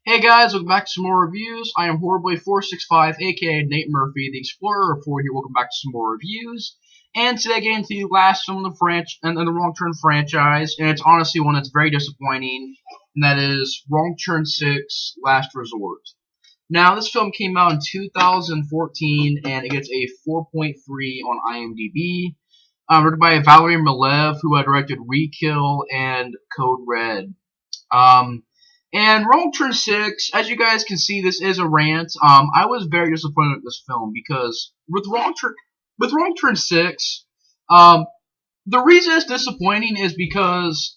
Hey guys, welcome back to some more reviews. I am Horribly465, aka Nate Murphy, the Explorer for here. Welcome back to some more reviews. And today, getting to the last film in the Wrong Turn franchise, and it's honestly one that's very disappointing, and that is Wrong Turn 6: Last Resort. Now, this film came out in 2014, and it gets a 4.3 on IMDb. Written by Valery Malev, who had directed Re-Kill and Code Red. And Wrong Turn 6, as you guys can see, this is a rant. I was very disappointed with this film because with Wrong Turn 6, the reason it's disappointing is because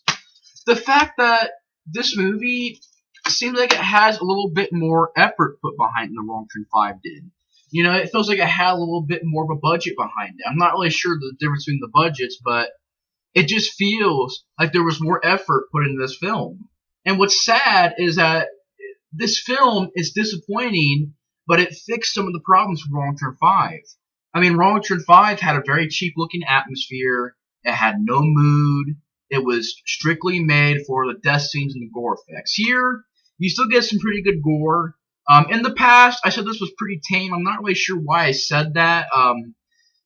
the fact that this movie seems like it has a little bit more effort put behind it than Wrong Turn 5 did. You know, it feels like it had a little bit more of a budget behind it. I'm not really sure the difference between the budgets, but it just feels like there was more effort put into this film. And what's sad is that this film is disappointing, but it fixed some of the problems from Wrong Turn 5. I mean, Wrong Turn 5 had a very cheap-looking atmosphere. It had no mood. It was strictly made for the death scenes and the gore effects. Here, you still get some pretty good gore. In the past, I said this was pretty tame. I'm not really sure why I said that.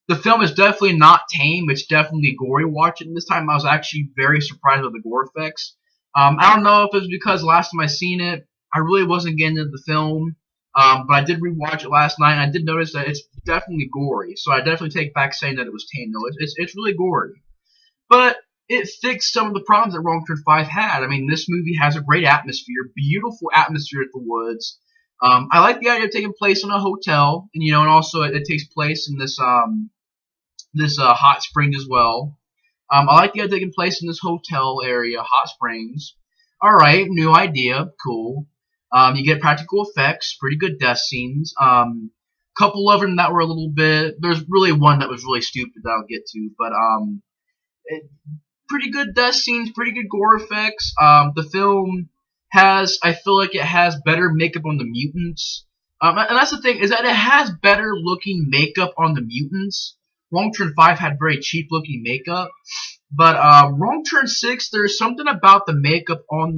The film is definitely not tame. It's definitely gory watching. This time, I was actually very surprised with the gore effects. I don't know if it was because last time I seen it, I really wasn't getting into the film, but I did rewatch it last night, and I did notice that it's definitely gory, so I definitely take back saying that it was tame. No, it's really gory. But it fixed some of the problems that Wrong Turn 5 had. I mean, this movie has a great atmosphere, beautiful atmosphere at the woods. I like the idea of taking place in a hotel, and also it takes place in this hot spring as well. I like the idea taking place in this hotel area, Hot Springs. Alright, new idea, cool. You get practical effects, pretty good death scenes. Couple of them that were a little bit, there's really one that was really stupid that I'll get to, but pretty good death scenes, pretty good gore effects. The film has, I feel like it has better makeup on the mutants. And that's the thing, is that it has better looking makeup on the mutants. Wrong Turn 5 had very cheap looking makeup, but Wrong Turn 6, there's something about the makeup on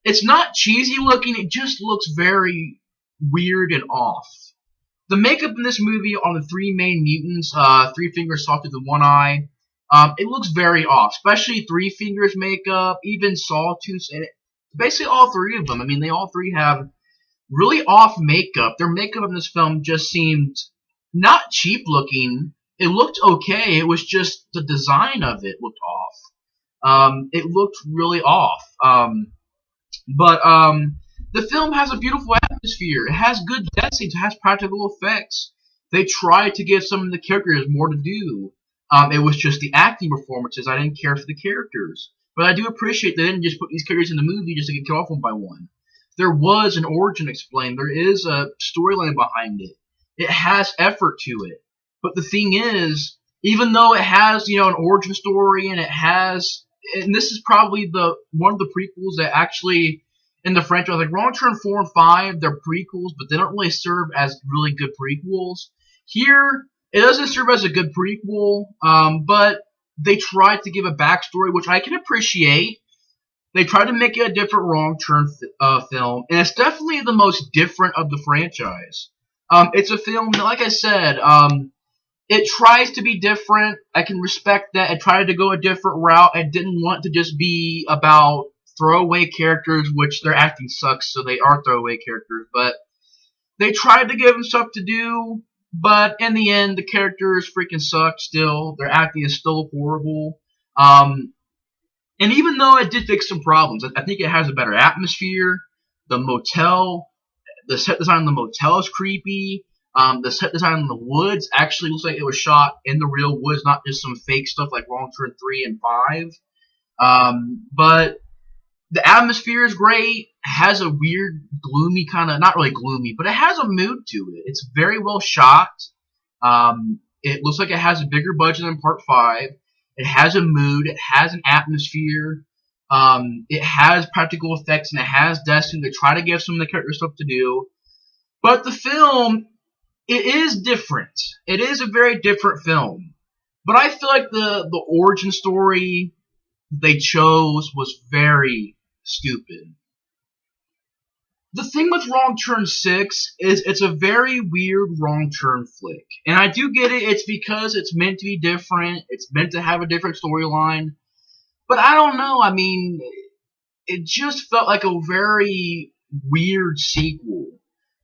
it's not cheesy looking, it just looks very weird and off. The makeup in this movie on the three main mutants, Three Fingers, Sawtooth, and One Eye, it looks very off, especially Three Fingers makeup, even Sawtooth, and basically all three of them. I mean, they all three have really off makeup. Their makeup in this film just seemed not cheap looking. It looked okay. It was just the design of it looked off. It looked really off. But the film has a beautiful atmosphere. It has good death scenes. It has practical effects. They tried to give some of the characters more to do. It was just the acting performances. I didn't care for the characters. But I do appreciate they didn't just put these characters in the movie just to get killed off one by one. There was an origin explained. There is a storyline behind it. It has effort to it. But the thing is, even though it has, an origin story and this is probably one of the prequels that actually in the franchise, like Wrong Turn 4 and 5, they're prequels, but they don't really serve as really good prequels. Here, it doesn't serve as a good prequel, but they tried to give a backstory, which I can appreciate. They tried to make it a different Wrong Turn film, and it's definitely the most different of the franchise. It's a film that, like I said, it tries to be different. I can respect that. It tried to go a different route. It didn't want to just be about throwaway characters, which their acting sucks, so they are throwaway characters. But they tried to give them stuff to do, but in the end, the characters freaking suck still. Their acting is still horrible. And even though it did fix some problems, I think it has a better atmosphere. The set design on the motel is creepy. The set design in the woods actually looks like it was shot in the real woods, not just some fake stuff like Wrong Turn 3 and 5. But the atmosphere is great. It has a weird, gloomy kind of, not really gloomy, but it has a mood to it. It's very well shot. It looks like it has a bigger budget than Part 5. It has a mood. It has an atmosphere. It has practical effects, and it has Destiny. They try to give some of the characters stuff to do. But the film, it is different. It is a very different film. But I feel like the origin story they chose was very stupid. The thing with Wrong Turn 6 is it's a very weird wrong turn flick. And I do get it, it's because it's meant to be different, it's meant to have a different storyline. But I don't know, I mean, it just felt like a very weird sequel.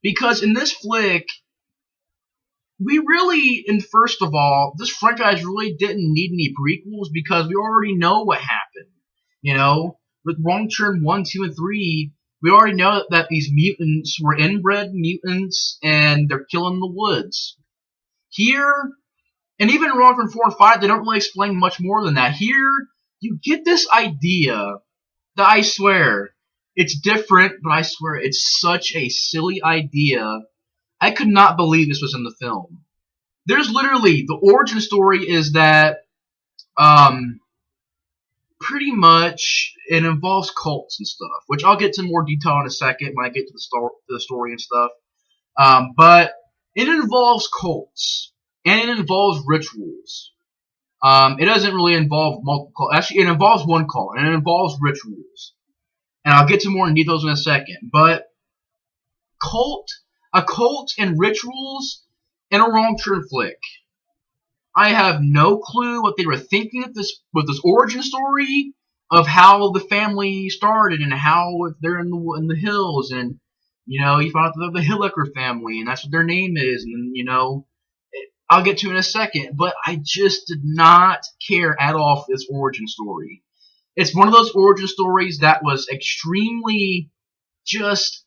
Because in this flick, we really, and first of all, this franchise really didn't need any prequels because we already know what happened. You know, with Wrong Turn 1, 2, and 3, we already know that these mutants were inbred mutants and they're killing the woods. Here, and even in Wrong Turn 4 and 5, they don't really explain much more than that. Here, you get this idea that I swear, it's different, but I swear it's such a silly idea. I could not believe this was in the film. There's literally, the origin story is that, pretty much, it involves cults and stuff, which I'll get to more detail in a second when I get to the story and stuff. But it involves cults, and it involves rituals. It doesn't really involve multiple cults. Actually, it involves one cult, and it involves rituals. And I'll get to more details in a second. But a cult and rituals in a wrong turn flick. I have no clue what they were thinking with this origin story of how the family started and how they're in the hills, and you know, you find out they're the Hillecker family and that's what their name is, and you know, I'll get to in a second. But I just did not care at all for this origin story. It's one of those origin stories that was extremely just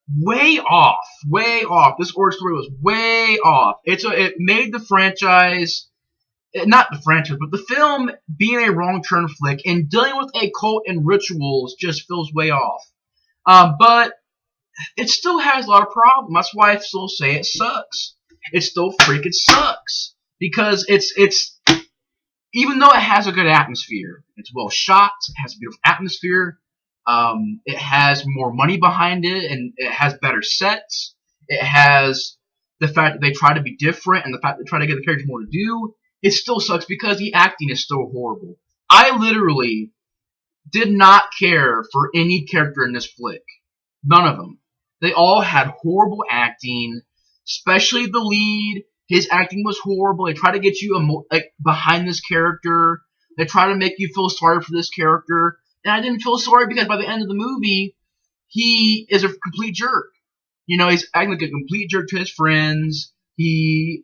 way off. This origin story was way off. It made the franchise, not the franchise, but the film being a wrong turn flick and dealing with a cult and rituals just feels way off. But it still has a lot of problems. That's why I still say it sucks. It still freaking sucks because it's even though it has a good atmosphere, it's well shot, it has a beautiful atmosphere. It has more money behind it, and it has better sets. It has the fact that they try to be different, and the fact that they try to get the characters more to do. It still sucks because the acting is so horrible. I literally did not care for any character in this flick. None of them. They all had horrible acting, especially the lead. His acting was horrible. They try to get you behind this character. They try to make you feel sorry for this character. And I didn't feel sorry because by the end of the movie, he is a complete jerk. You know, he's acting like a complete jerk to his friends. He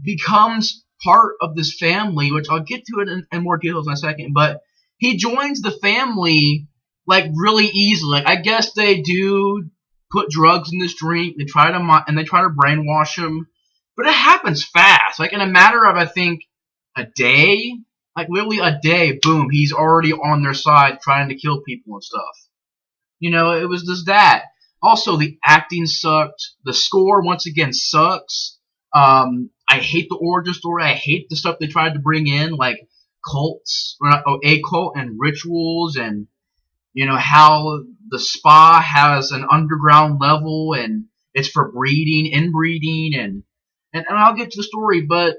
becomes part of this family, which I'll get to it in more details in a second. But he joins the family like really easily. Like, I guess they do put drugs in this drink. They try to brainwash him, but it happens fast. Like in a matter of I think a day. Like, literally a day, boom, he's already on their side trying to kill people and stuff. You know, it was just that. Also, the acting sucked. The score, once again, sucks. I hate the origin story. I hate the stuff they tried to bring in, like cults, a cult and rituals, and, you know, how the spa has an underground level, and it's for inbreeding, and I'll get to the story, but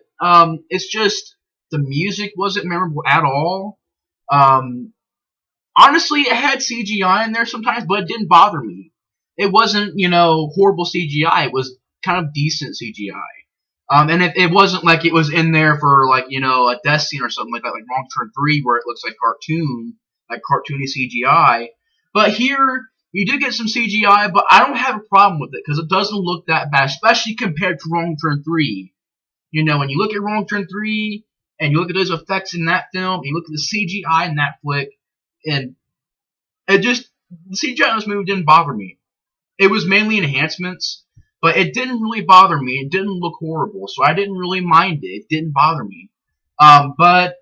it's just... The music wasn't memorable at all. Honestly, it had CGI in there sometimes, but it didn't bother me. It wasn't, you know, horrible CGI. It was kind of decent CGI. And it wasn't like it was in there for, like, you know, a death scene or something like that, like Wrong Turn 3, where it looks like cartoony CGI. But here, you do get some CGI, but I don't have a problem with it, because it doesn't look that bad, especially compared to Wrong Turn 3. You know, when you look at Wrong Turn 3, and you look at those effects in that film, and you look at the CGI in that flick, and the CGI in this movie didn't bother me. It was mainly enhancements, but it didn't really bother me. It didn't look horrible, so I didn't really mind it. It didn't bother me. But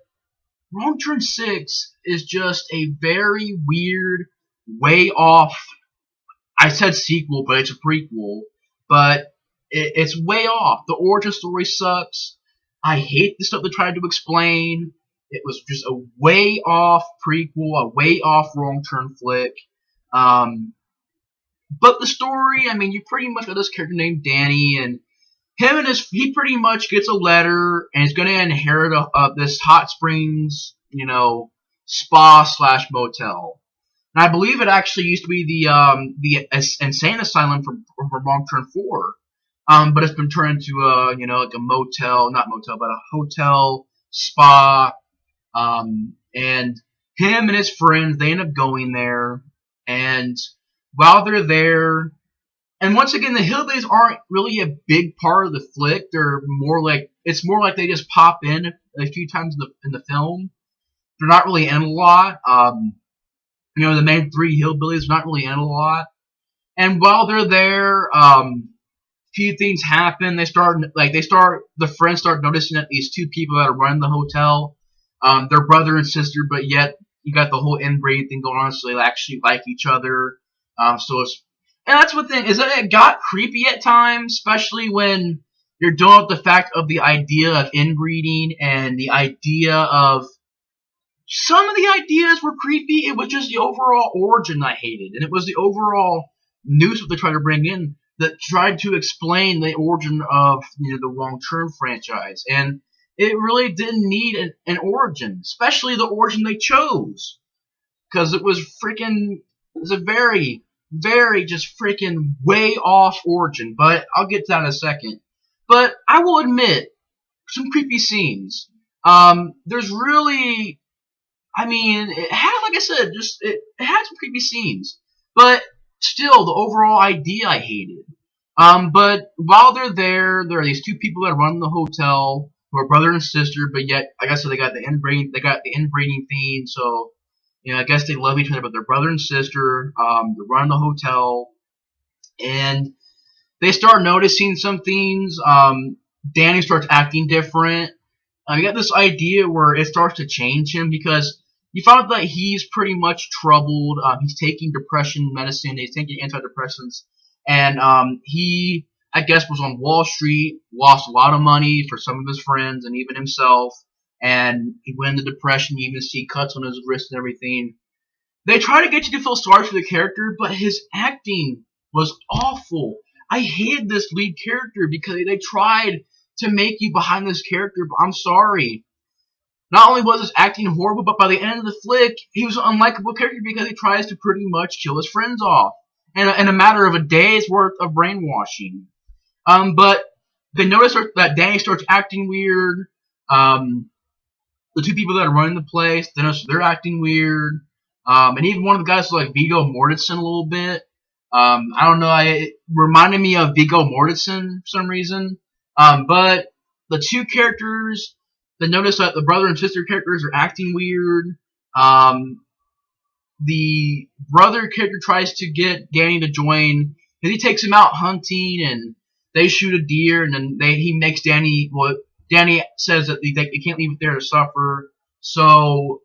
Wrong Turn 6 is just a very weird, way off, I said sequel, but it's a prequel, but it's way off. The origin story sucks. I hate the stuff they tried to explain. It was just a way off prequel, a way off wrong turn flick. But the story, I mean, you pretty much got this character named Danny, and he pretty much gets a letter, and he's going to inherit this hot springs, you know, spa/motel. And I believe it actually used to be the insane asylum for long-term 4. But it's been turned into a, like a motel, not motel, but a hotel, spa. And him and his friends, they end up going there. And while they're there, and once again, the hillbillies aren't really a big part of the flick. They're more like, it's more like they just pop in a few times in the film. They're not really in a lot. The main 3 hillbillies are not really in a lot. And while they're there, few things happen. The friends start noticing that these 2 people that are running the hotel, they're brother and sister, but yet you got the whole inbreeding thing going on, so they actually like each other. And that's one thing, is that it got creepy at times, especially when you're dealing with the fact of the idea of inbreeding and the idea of, some of the ideas were creepy. It was just the overall origin I hated, and it was the overall news that they tried to bring in that tried to explain the origin of the Wrong Turn franchise, and it really didn't need an origin, especially the origin they chose, because it was a very, very just freaking way off origin. But I'll get to that in a second. But I will admit, some creepy scenes. There's really, it had, like I said, it had some creepy scenes, but still, the overall idea I hated. But while they're there are these 2 people that run the hotel who are brother and sister, but yet, like I said, they got the inbreeding thing. So, I guess they love each other, but they're brother and sister. They're running the hotel, and they start noticing some things. Danny starts acting different. You got this idea where it starts to change him, because you find out that he's pretty much troubled. He's taking depression medicine. He's taking antidepressants. And he, I guess, was on Wall Street, lost a lot of money for some of his friends and even himself. And he went into depression. You even see cuts on his wrist and everything. They try to get you to feel sorry for the character, but his acting was awful. I hated this lead character because they tried to make you behind this character, but I'm sorry. Not only was his acting horrible, but by the end of the flick, he was an unlikable character because he tries to pretty much kill his friends off in a matter of a day's worth of brainwashing. But they notice that Danny starts acting weird. The 2 people that are running the place, they notice they're acting weird. And even one of the guys was like Viggo Mortensen a little bit. I don't know, it reminded me of Viggo Mortensen for some reason. But the 2 characters, they notice that the brother and sister characters are acting weird. The brother character tries to get Danny to join, and he takes him out hunting, and they shoot a deer, and then he makes Danny, Danny says that they can't leave it there to suffer, so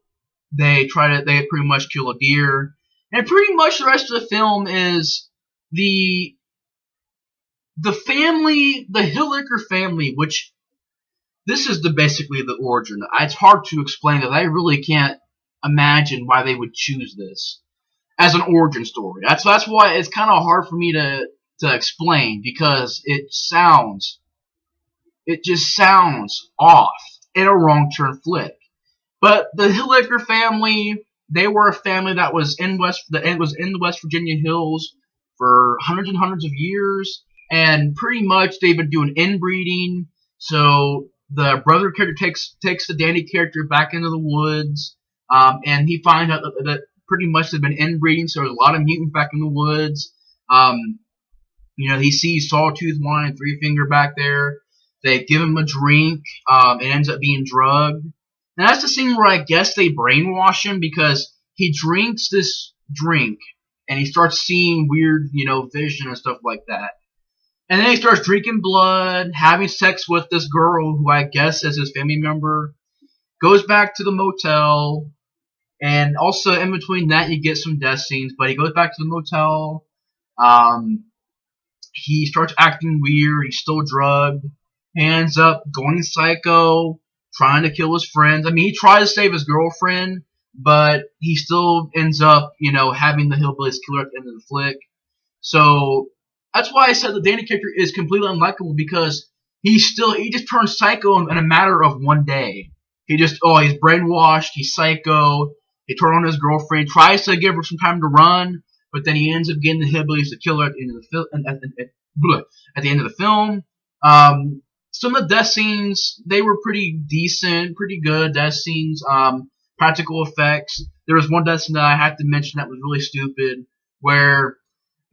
they pretty much kill a deer. And pretty much the rest of the film is the family, the Hilliker family, which this is basically the origin. It's hard to explain because I really can't imagine why they would choose this as an origin story. That's why it's kind of hard for me to explain, because it just sounds off in a Wrong Turn flick. But the Hilliker family, they were a family that was in the West Virginia hills for hundreds and hundreds of years, and pretty much they've been doing inbreeding. So the brother character takes the Danny character back into the woods, and he finds out that pretty much they've been inbreeding, so there's a lot of mutants back in the woods. He sees Sawtooth One and Three Finger back there. They give him a drink. It ends up being drugged. And that's the scene where I guess they brainwash him, because he drinks this drink and he starts seeing weird, vision and stuff like that. And then he starts drinking blood, having sex with this girl who I guess is his family member. Goes back to the motel, and also in between that you get some death scenes. But he goes back to the motel. He starts acting weird. He's still drugged. He ends up going psycho, trying to kill his friends. He tries to save his girlfriend, but he still ends up, having the hillbillies kill her at the end of the flick. So that's why I said the Danny character is completely unlikable, because he just turns psycho in a matter of one day. He's brainwashed, he's psycho, He turned on his girlfriend, tries to give her some time to run, but then he ends up getting the hillbillies to kill her at the end of the film. At the end of the film, some of the death scenes, they were pretty decent, pretty good death scenes. Practical effects. There was one death scene that I had to mention that was really stupid, where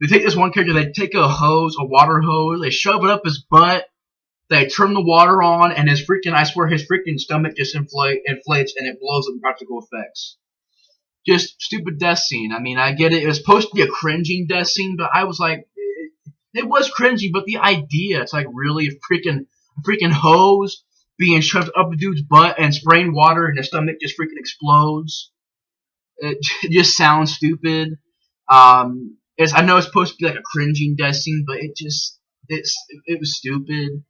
they take this one character, they take a water hose, they shove it up his butt, they turn the water on, and I swear his freaking stomach just inflates and it blows up in practical effects. Just stupid death scene. I mean, I get it. It was supposed to be a cringing death scene, but I was like, it was cringy, but the idea, it's like really a freaking hose being shoved up a dude's butt and spraying water and his stomach just freaking explodes. It just sounds stupid. I know it's supposed to be like a cringing death scene, but it was stupid.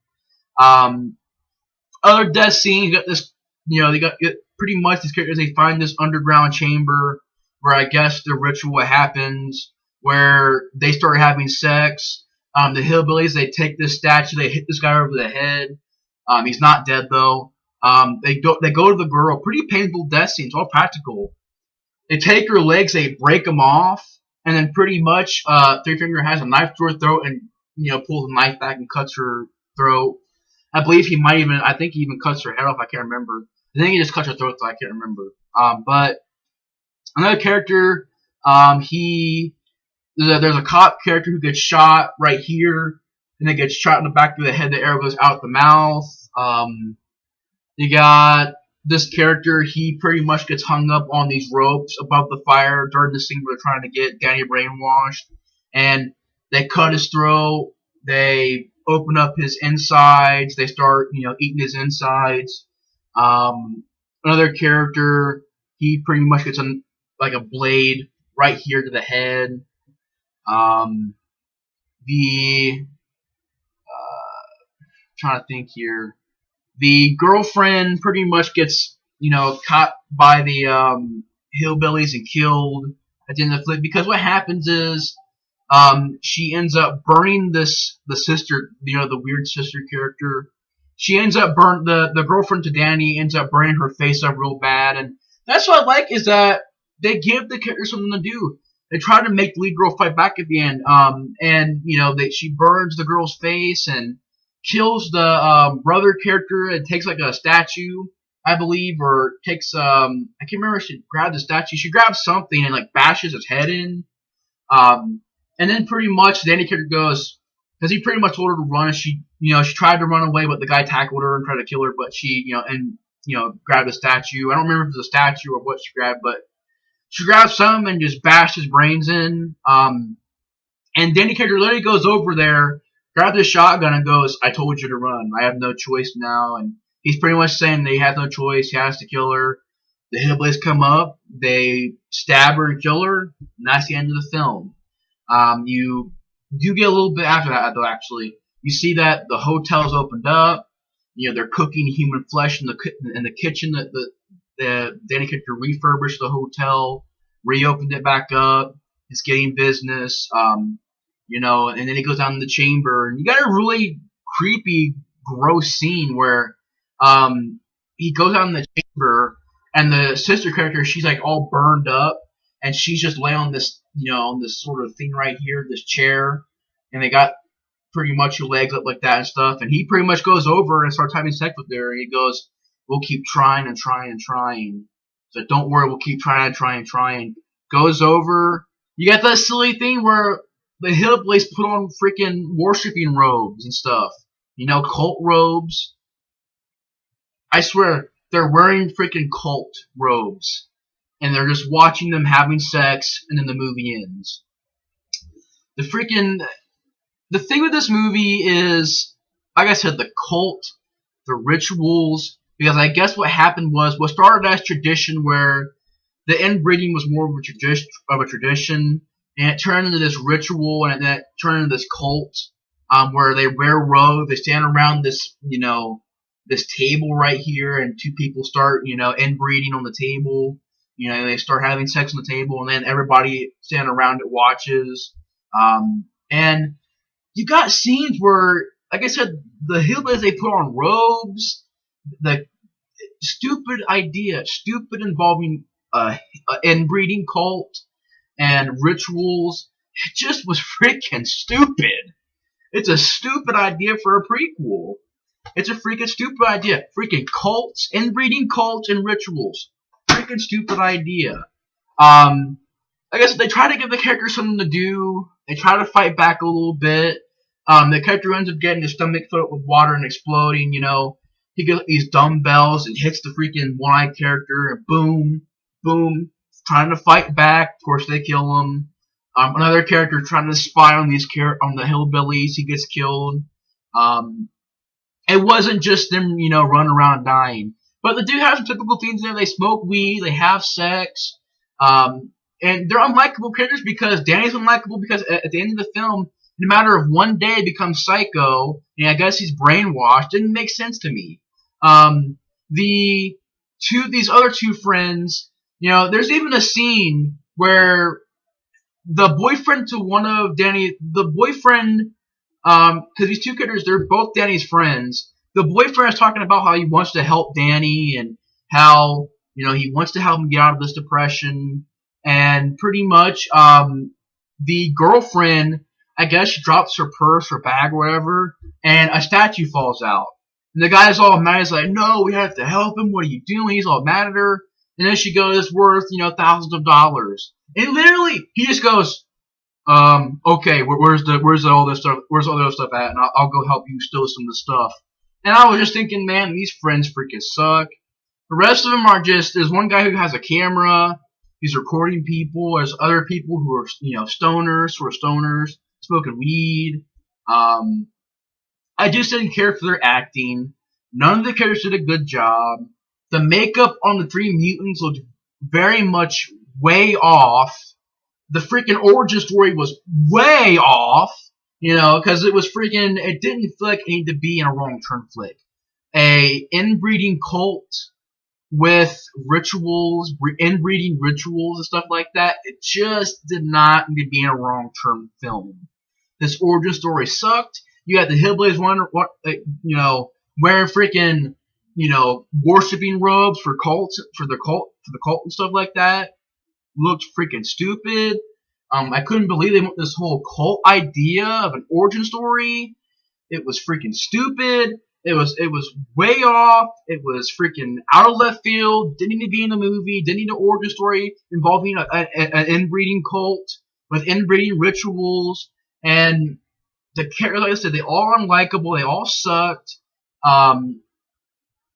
Other death scenes, you got this, they got pretty much these characters, they find this underground chamber where I guess the ritual happens, where they start having sex. The hillbillies, they take this statue, they hit this guy over the head. He's not dead though. They go to the girl, pretty painful death scenes, all practical. They take her legs, they break them off, and then pretty much Three Finger has a knife to her throat and pulls the knife back and cuts her throat. I believe I think he even cuts her head off. I can't remember. I think he just cuts her throat, so I can't remember. But another character, there's a cop character who gets shot right here, and then gets shot in the back of the head. The arrow goes out the mouth. You got this character. He pretty much gets hung up on these ropes above the fire during the scene where they're trying to get Danny brainwashed, and they cut his throat. They open up his insides. They start, eating his insides. Another character, he pretty much gets like a blade right here to the head. Trying to think here. The girlfriend pretty much gets, caught by the hillbillies and killed at the end of the flip, because what happens is she ends up burning the sister, the weird sister character. She ends up the girlfriend to Danny ends up burning her face up real bad, and that's what I like, is that they give the character something to do. They try to make the lead girl fight back at the end, and she burns the girl's face and kills the brother character and takes like a statue, I believe, or takes I can't remember if she grabbed the statue. She grabs something and like bashes his head in. And then pretty much the Danny character goes, because he pretty much told her to run, and she tried to run away, but the guy tackled her and tried to kill her, but she grabbed a statue. I don't remember if it was a statue or what she grabbed, but she grabbed some and just bashed his brains in. And Danny character literally goes over there, grabs his shotgun and goes, "I told you to run. I have no choice now." And he's pretty much saying that he has no choice. He has to kill her. The hillbillies come up, they stab her and kill her, and that's the end of the film. You do get a little bit after that, though, actually. You see that the hotel's opened up. They're cooking human flesh in the kitchen. The Danny character refurbished the hotel, reopened it back up. It's getting business. And then he goes down in the chamber, and you got a really creepy, gross scene where he goes down in the chamber, and the sister character, she's like all burned up, and she's just laying on this, on this sort of thing right here, this chair, and they got pretty much her legs up like that and stuff, and he pretty much goes over and starts having sex with her, and he goes, "We'll keep trying and trying and trying. So don't worry, we'll keep trying and trying and trying." Goes over. You got that silly thing where the hillbillies put on freaking worshiping robes and stuff. Cult robes. I swear, they're wearing freaking cult robes. And they're just watching them having sex, and then the movie ends. The thing with this movie is, like I said, the cult, the rituals, because I guess what happened was, what started as tradition where the inbreeding was more of a tradition, and it turned into this ritual, and then it turned into this cult, where they wear robes, they stand around this, this table right here, and two people start, inbreeding on the table. They start having sex on the table, and then everybody standing around it watches. And you got scenes where, like I said, the hillbillies, they put on robes. The stupid idea, stupid involving inbreeding cult and rituals. It just was freaking stupid. It's a stupid idea for a prequel. It's a freaking stupid idea. Freaking cults, inbreeding cults, and rituals. Freaking stupid idea. I guess they try to give the character something to do. They try to fight back a little bit. The character ends up getting his stomach filled with water and exploding. You know, he gets these dumbbells and hits the freaking one-eyed character, and boom, boom, trying to fight back. Of course, they kill him. Another character trying to spy on on the hillbillies. He gets killed. It wasn't just them, you know, running around dying. But they do have some typical themes there. They smoke weed. They have sex. And they're unlikable characters because Danny's unlikable because at the end of the film, in a matter of one day, becomes psycho. And I guess he's brainwashed. Didn't make sense to me. These other two friends, you know, there's even a scene where the boyfriend to one of Danny, the boyfriend, because these two characters, they're both Danny's friends. The boyfriend is talking about how he wants to help Danny and how, you know, he wants to help him get out of this depression. And pretty much, the girlfriend, I guess she drops her purse or bag or whatever, and a statue falls out. And the guy's all mad. He's like, no, we have to help him. What are you doing? He's all mad at her. And then she goes, it's worth, you know, thousands of dollars. And literally, he just goes, okay, where's all this stuff? Where's all the other stuff at? And I'll go help you steal some of the stuff. And I was just thinking, man, these friends freaking suck. The rest of them are just, there's one guy who has a camera. He's recording people. There's other people who are, you know, stoners, smoking weed. I just didn't care for their acting. None of the characters did a good job. The makeup on the three mutants looked very much way off. The freaking origin story was way off, you know, because it was freaking, it didn't feel like it needed to be in a wrong turn flick. A inbreeding cult with rituals, inbreeding rituals and stuff like that, it just did not need to be in a wrong turn film. This origin story sucked. You had the hillbillies wearing freaking, you know, worshipping robes for the cult and stuff like that. Looked freaking stupid. I couldn't believe they went this whole cult idea of an origin story. It was freaking stupid. It was way off. It was freaking out of left field. Didn't need to be in the movie. Didn't need an origin story involving an inbreeding cult with inbreeding rituals. And the characters, like I said, they all are unlikable. They all sucked.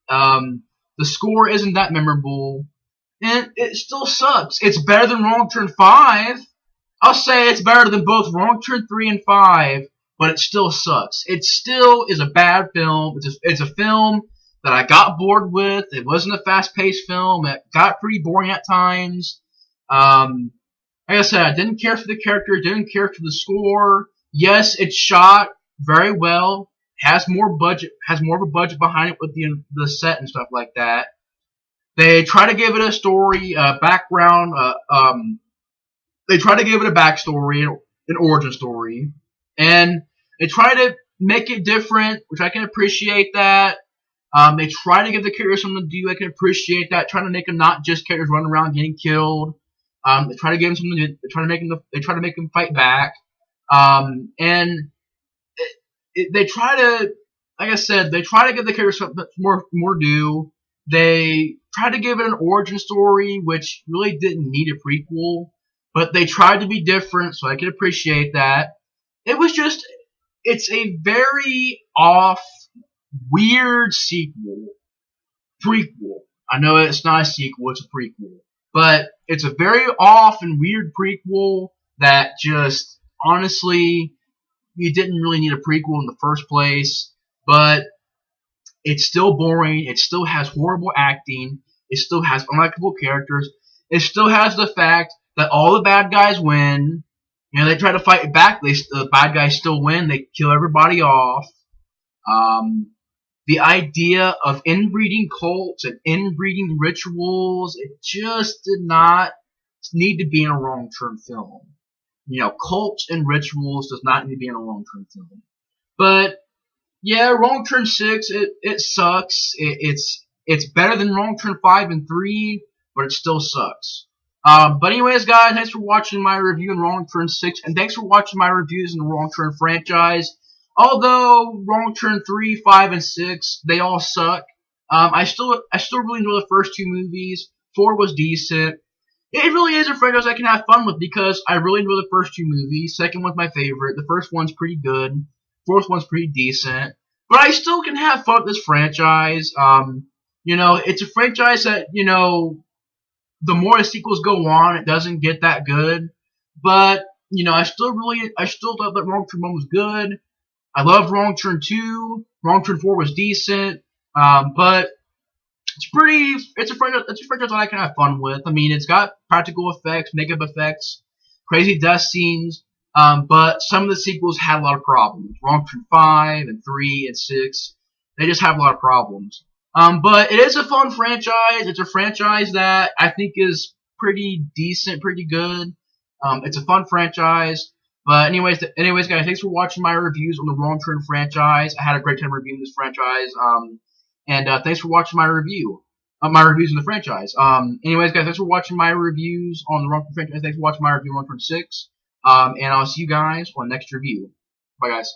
The score isn't that memorable. And it still sucks. It's better than Wrong Turn 5. I'll say it's better than both Wrong Turn 3 and 5, but it still sucks. It still is a bad film. It's a film that I got bored with. It wasn't a fast-paced film. It got pretty boring at times. Like I said, I didn't care for the character. Didn't care for the score. Yes, it's shot very well. Has more of a budget behind it with the set and stuff like that. They try to give it a story, background. They try to give it a backstory, an origin story, and they try to make it different, which I can appreciate that. They try to give the characters something to do. I can appreciate that. Trying to make them not just characters running around getting killed. They try to give them something to do. They try to make them fight back. And they try to, like I said, they try to give the characters something more due. They tried to give it an origin story, which really didn't need a prequel, but they tried to be different, so I can appreciate that. It's a very off, weird prequel. I know it's not a sequel, it's a prequel, but it's a very off and weird prequel that just, honestly, you didn't really need a prequel in the first place, but it's still boring. It still has horrible acting. It still has unlikable characters. It still has the fact that all the bad guys win. You know, they try to fight back. The bad guys still win. They kill everybody off. The idea of inbreeding cults and inbreeding rituals, it just did not need to be in a wrong turn film. You know, cults and rituals does not need to be in a wrong turn film. But yeah, Wrong Turn 6, it sucks. It's better than Wrong Turn 5 and 3, but it still sucks. But anyways, guys, thanks for watching my review in Wrong Turn 6, and thanks for watching my reviews in the Wrong Turn franchise. Although Wrong Turn 3, 5, and 6, they all suck. I still really enjoy the first two movies. 4 was decent. It really is a franchise I can have fun with because I really enjoy the first two movies. Second one's my favorite. The first one's pretty good. Fourth one's pretty decent. But I still can have fun with this franchise. It's a franchise that, the more the sequels go on, it doesn't get that good. But, I still thought that Wrong Turn 1 was good. I loved Wrong Turn 2. Wrong Turn 4 was decent. But it's a franchise that I can have fun with. I mean, it's got practical effects, makeup effects, crazy death scenes, but some of the sequels had a lot of problems. Wrong Turn 5 and 3 and 6, they just have a lot of problems. But it is a fun franchise. It's a franchise that I think is pretty decent, pretty good. It's a fun franchise. But anyways, guys, thanks for watching my reviews on the Wrong Turn franchise. I had a great time reviewing this franchise. And thanks for watching my reviews in the franchise. Anyways, guys, thanks for watching my reviews on the Wrong Turn franchise. Thanks for watching my review on Wrong Turn 6. And I'll see you guys on the next review. Bye, guys.